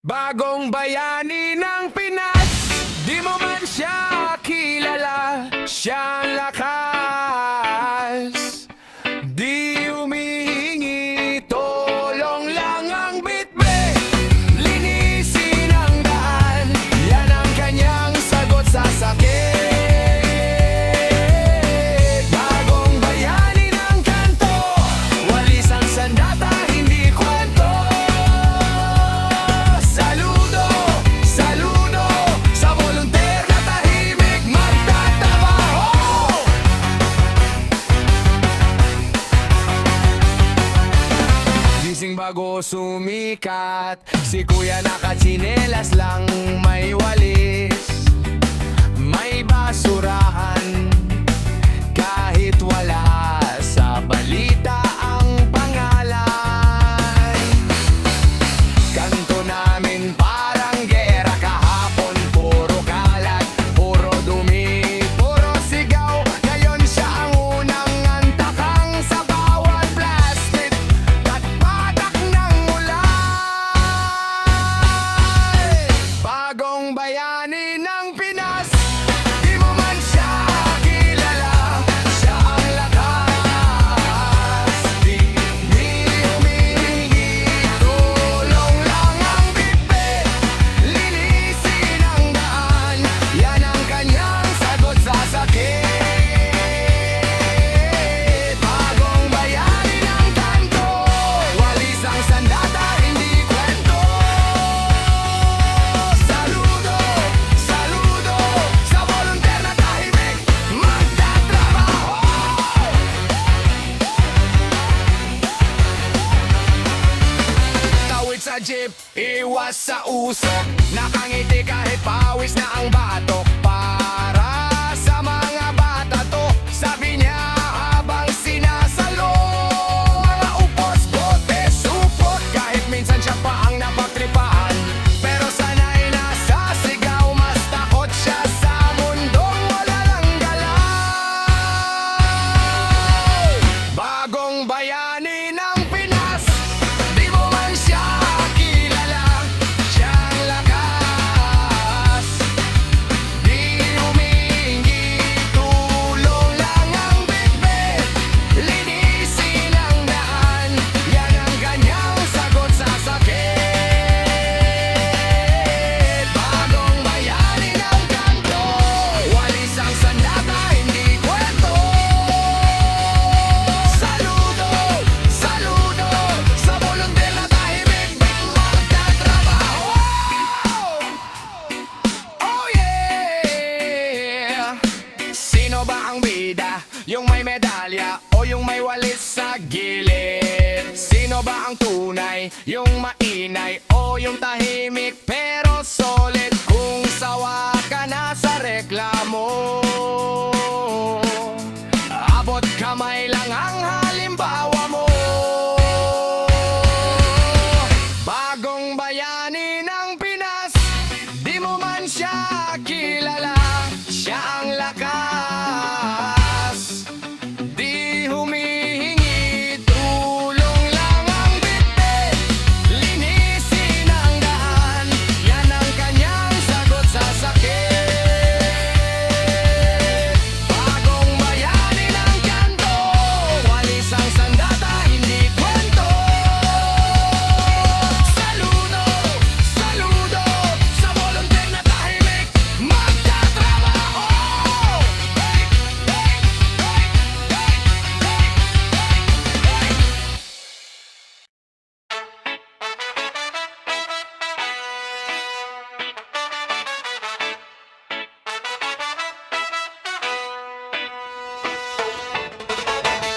Bagong bayani ng Pinas, di mo man siya kilala, siyang lakas. Di humihingi, tulong lang ang bitbit, linisin ang daan, yan ang kanyang sagot sa sakit. Bagong bayani ng kanto, walis ang sandata, hindi kwento. Saludo, saludo sa volunteer na tahimik magtatrabaho. Gising bago sumikat, si kuya nakatsinelas lang, may walis, may basurahan, kahit wala sa balita ang pangalan. Kanto namin parang gera kahapon, puro kalat, puro dumi, puro sigaw. Ngayon siya ang unang antakang sa bawat plastic at patak ng ulan. Bagong bayani ng Pinas, di mo man siya kilala, siya ang lakas. Di humihingi, tulong lang ang bitbit, linisin ang daan, yan ang kanyang sagot sa sakit. Bagong bayani ng kanto, walis ang sandata, hindi kwento. Saludo, saludo sa volunteer na tahimik magtatrabaho. Tawid sa jeep, iwas sa usok, nakangiti kahit pawis na ang batok. Para sa mga bata to, sabi niya habang sinasalo. Mga upos, bote, supot, kahit minsan siya pa ang napagtripahan, pero sana'y nasasigaw, mas takot siya sa mundong wala lang galaw. Bagong bayani ng Pinas, di mo man siya kilala, siyang lakas. Di humihingi, tulong lang ang bitbit, linisin ang daan, yan ang kanyang sagot sa sakit. Bagong bayani ng kanto, walis ang sandata, hindi kwento. Saludo, saludo sa volunteer na tahimik magtatrabaho. Oh yeah! Sino ba ang bida? Yung may medalya o yung may walis sa gilid? Sino ba ang tunay? Yung mainay o yung tahimik pero solid? Kung sawa ka na sa reklamo, abot kamay lang ang halimbawa mo. Bagong bayani ng Pinas, di mo man siya kilala, siya ang lakas. Di humihingi, tulong lang ang bitbit, linisin ang daan, yan ang kanyang sagot sa sakit. Bagong bayani ng kanto, walis ang sandata, hindi kwento. Saludo, saludo sa volunteer na tahimik magtatrabaho.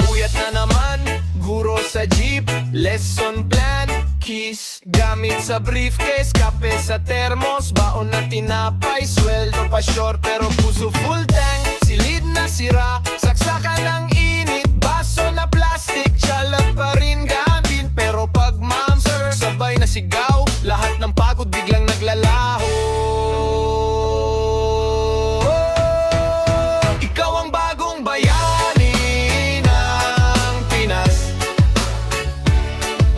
Puyat na naman, guro sa jeep, lesson plan, keys, gamit sa briefcase, kape sa termos, baon na tinapay, sweldo pa short pero puso full tank, silid na sira, saksakan ng init, baso na plastic, tsalag pa rin gamit, pero pag ma'am sir, sabay na sigaw, lahat ng pagod biglang naglalaho. Ikaw ang bagong bayani ng Pinas,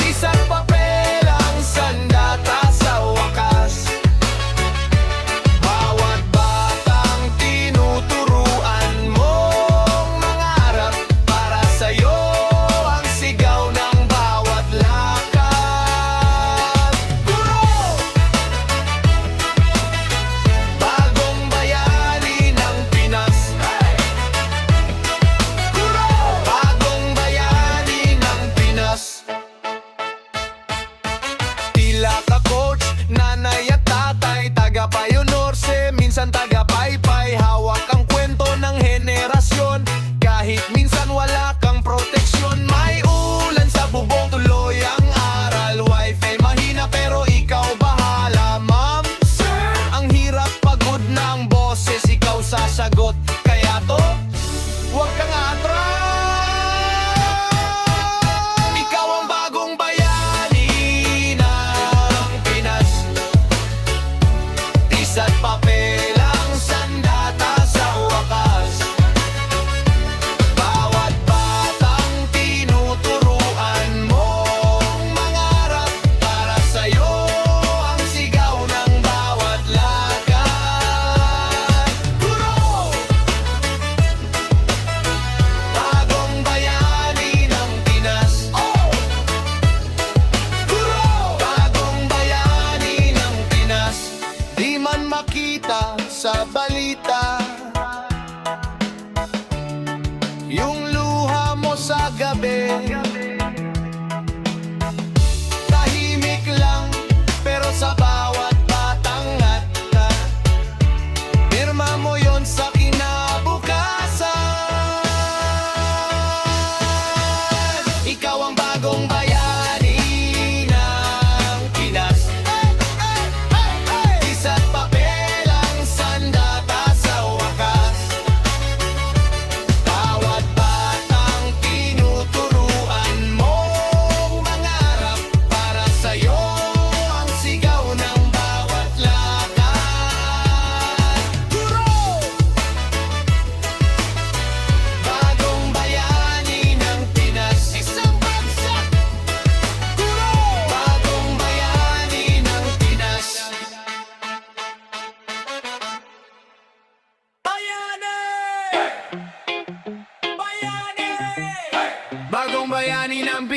isang papel ang sandata sa wakas.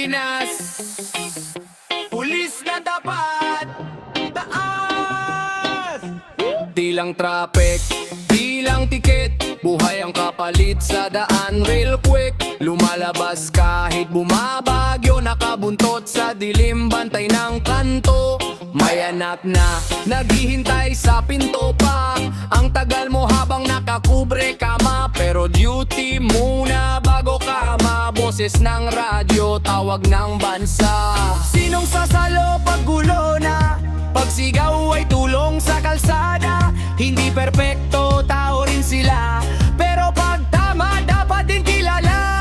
Pinas, pulis na dapat taas. Di lang traffic, di lang tiket, buhay ang kapalit sa daan real quick. Lumalabas kahit bumabagyo, nakabuntot sa dilim, bantay ng kanto. May anak na naghihintay sa pinto pa. Ang tagal mo habang nakakubre kama, pero duty muna bago ka ama. Boses ng radyo, tawag ng bansa. Sinong sasalo pag gulo na? Pagsigaw ay tulong sa kalsada. Hindi perpekto, tao rin sila, pero pag tama dapat din kilala.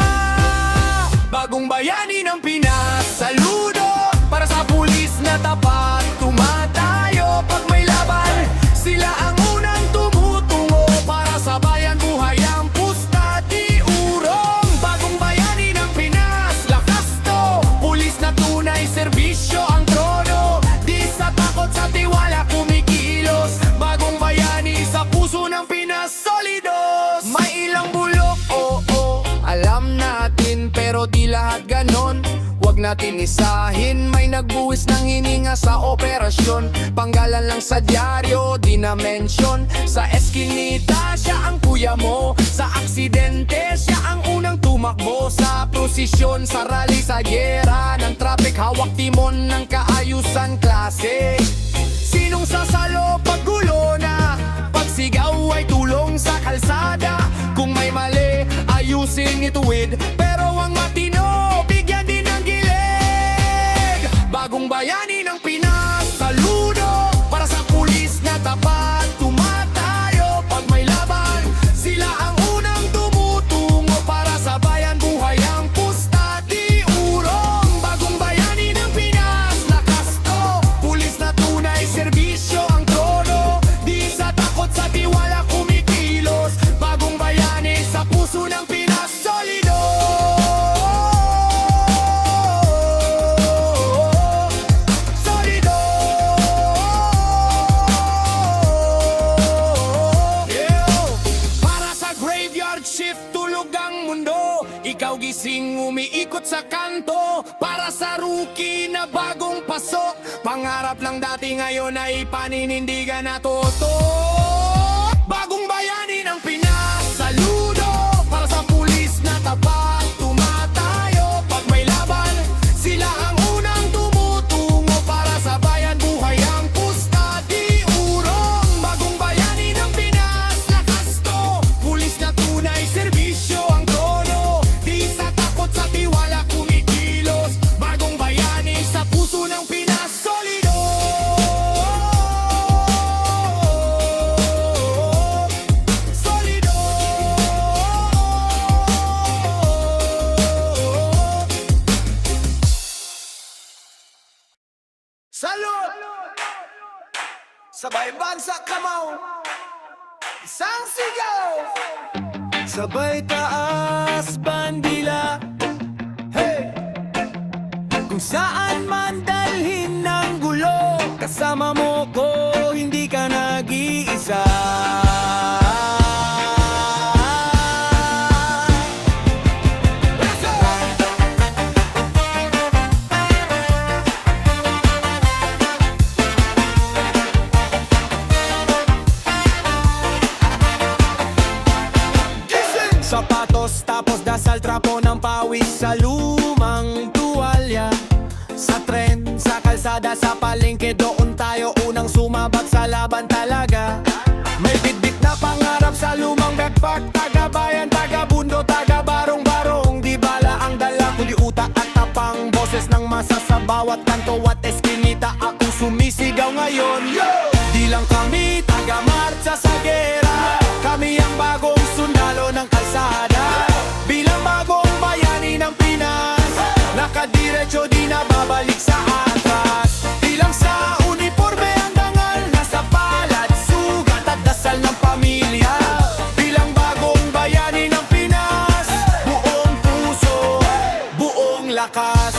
Bagong bayani ng Pinas, saludo para sa pulis na tapat. Tumatayo pag may laban, sila ang unang tumutungo para sa bayan. Buhay ang pusta, di urong. Bagong bayani ng Pinas, lakas to. Pulis na tunay, serbisyo ang trono. Di sa takot, sa tiwala kumikilos. Bagong bayani sa puso ng Pinas, solidos. May ilang bulok, oo, alam natin, pero di lahat ganon. Huwag natin isahin, may nagbuwis ng hininga sa operasyon. Panggalan lang sa dyaryo, di na mention. Sa eskinita, siya ang kuya mo. Sa aksidente, siya ang unang tumakbo. Sa prosesyon, sa rally, sa gera ng traffic, hawak timon ng kaayusan klase. Sinong sasalo pag gulo na? Pagsigaw ay tulong sa kalsada. Kung may mali, ayusin ituwid, pero ang matino, bigyan din ng gilig. Bagong bayani ng Pinas, saludo para sa pulis na tapat. Tumatayo pag may laban, sila ang unang tumutungo para sa bayan. Buhay ang pusta, di urong. Bagong bayani ng Pinas, lakas to. Pulis na tunay, serbisyo ang trono. Di sa takot, sa tiwala kumikilos. Bagong bayani sa puso ng Pinas, solido. Solido. Para sa graveyard shift, tulog ang mundo. Ikaw gising, umiikot sa kanto. Para sa rookie na bagong pasok, pangarap lang dati, ngayon ay paninindigan na toto. Bagong bayani ng Pinas, saludo para sa pulis na tapat. Tumatayo pag may laban, sila ang unang tumutungo para sa bayan. Buhay ang pusta, di urong. Bagong bayani ng Pinas, lakas to. Pulis na tunay, serbisyo ang trono. Di sa takot, sa tiwala kumikilos. Bagong bayani sa puso ng Pinas, solido. Solido. Salud! Sabay bansa kamaw, isang sigaw. Sabay taas bandila, hey! Kung saan man dalhin ng gulo, kasama mo ko, hindi ka nag-iisa. Sapatos tapos dasal, trapo ng pawis sa lumang tuwalya. Sa tren, sa kalsada, sa palengke, doon tayo unang sumabak sa laban talaga. May bitbit na pangarap sa lumang backpack. Taga-bayan, taga-bundo, taga-barong-barong. Di bala ang dala, kundi utak at tapang. Boses ng masa sa bawat kanto at eskinita, akong sumisigaw ngayon. Di lang kami taga-marcha sa gera, kami ang bagong sundalo ng kalsada. Bilang bagong bayani ng Pinas, nakadiretso, di na babalik sa atras. Di lang sa uniforme ang dangal, nasa palad, sugat at dasal ng pamilya. Bilang bagong bayani ng Pinas, buong puso, buong lakas.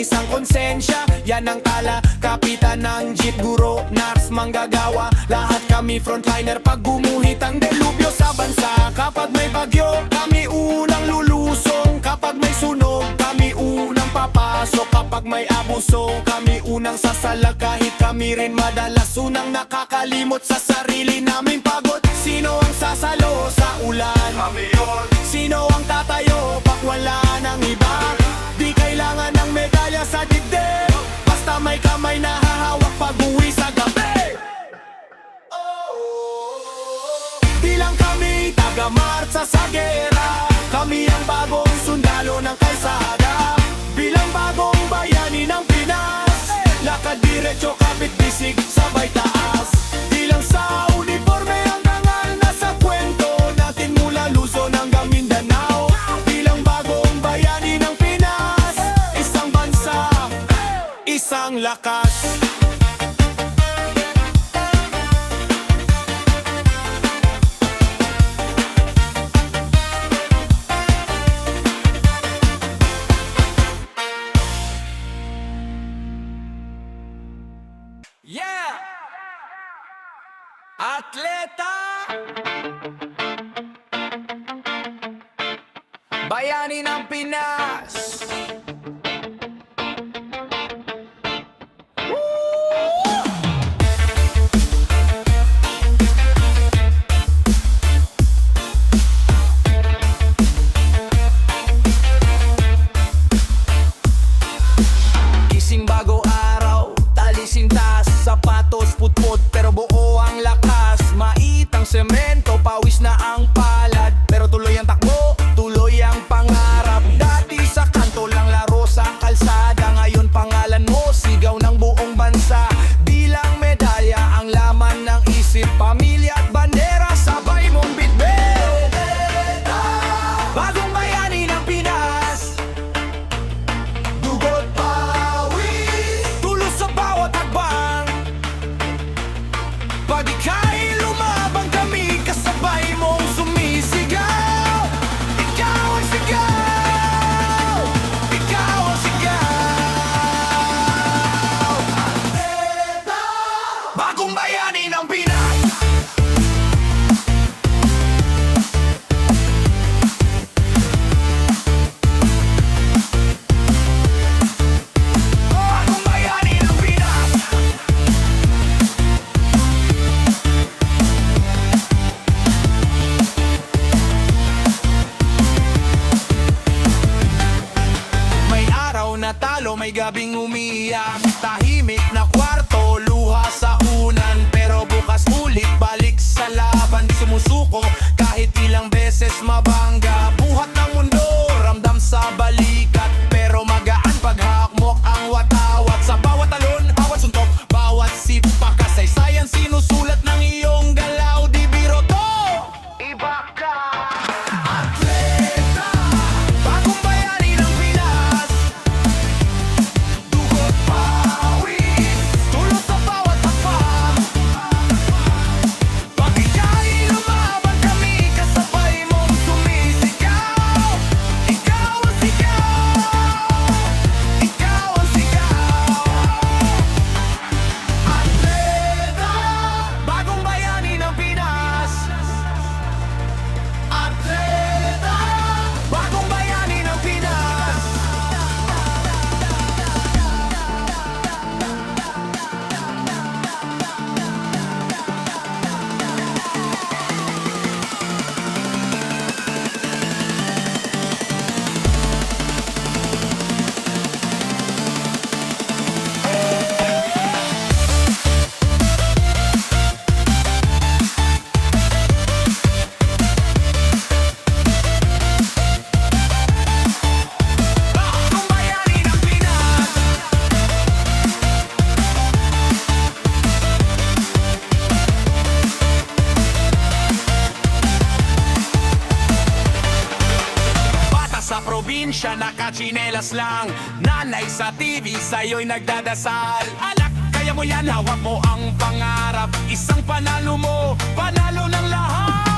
malinis ang konsensya. Yan ang tala, kapitan ng jeep, guro, nurse, manggagawa. Lahat kami frontliner pag gumuhit ang delubyo sa bansa. Kapag may bagyo, kami unang lulusong. Kapag may sunog, kami unang papasok. Kapag may abuso, kami unang sasalag. Kahit kami rin madalas unang nakakalimot sa sarili naming pagod. Sino ang sasalo sa ulan? Kami yun. Sino ang tatayo pag wala ng iba? Di kailangan ng medalya sa dibdib, basta may kamay na hahawak pag uwi sa gabi. Di lang kami taga-martsa sa gera, kami ang bagong sundalo ng kalsada. Bilang bagong bayani ng Pinas, lakad diretso, kapit bisig, sabay taas. Di lang sa uniforme hanggang nasa kwento natin mula Luzon hanggang Mindanao. Bilang bagong bayani ng Pinas, isang bansa, isang lakas. Yeah! Atleta! Bayani ng Pinas! Gising bago araw, talisin tas, sapatos putput pero buo ang lakas. Maitang semento, pawis na ang palad, pero tuloy ang takbo, tuloy ang pangarap. Dati sa kanto lang laro sa kalsada, ngayon pangalan mo sigaw ng buong bansa. Bilang medalya ang laman ng isip, pamilya at bandera sabay mong bitbit. Bagong bayani ng Pinas, dugot pawis, tulos sa bawat hakbang. Pag ika'y lumabang, kami kasabay mong sumisigaw. Ikaw ang sigaw, ikaw ang sigaw. Bagong bayani ng Pinas. Bagong bayani ng Pinas. May araw na talo, may gabing umiyak. Tahimik na kwarto, luha sa unan. Pero bukas ulit, balik sa laban. Di sumusuko, kahit ilang beses mabangga. Buhat ng mundo, ramdam sa balikat. Pero magaan paghakmok ang watawat. Sa bawat talon, bawat suntok, bawat sipak. Kasaysayan sinusulat ng iyong galaw. Di biro to, iba ka. Atleta, bagong bayani ng Pinas. Dugot pawis, tulos sa bawat hakbang. Pag ika'y lumaban, kami kasabay mong sumisigaw. Ikaw ang sigaw, ikaw ang sigaw. Atleta, bagong bayani ng Pinas. Atleta, bagong bayani ng Pinas. Bagong bayani ng Pinas. Bata sa probinsya, nakachinelas lang. Nanay sa TV, sa'yo'y nagdadasal. Anak, kaya mo yan, hawak mo ang pangarap. Isang panalo mo, panalo ng lahat.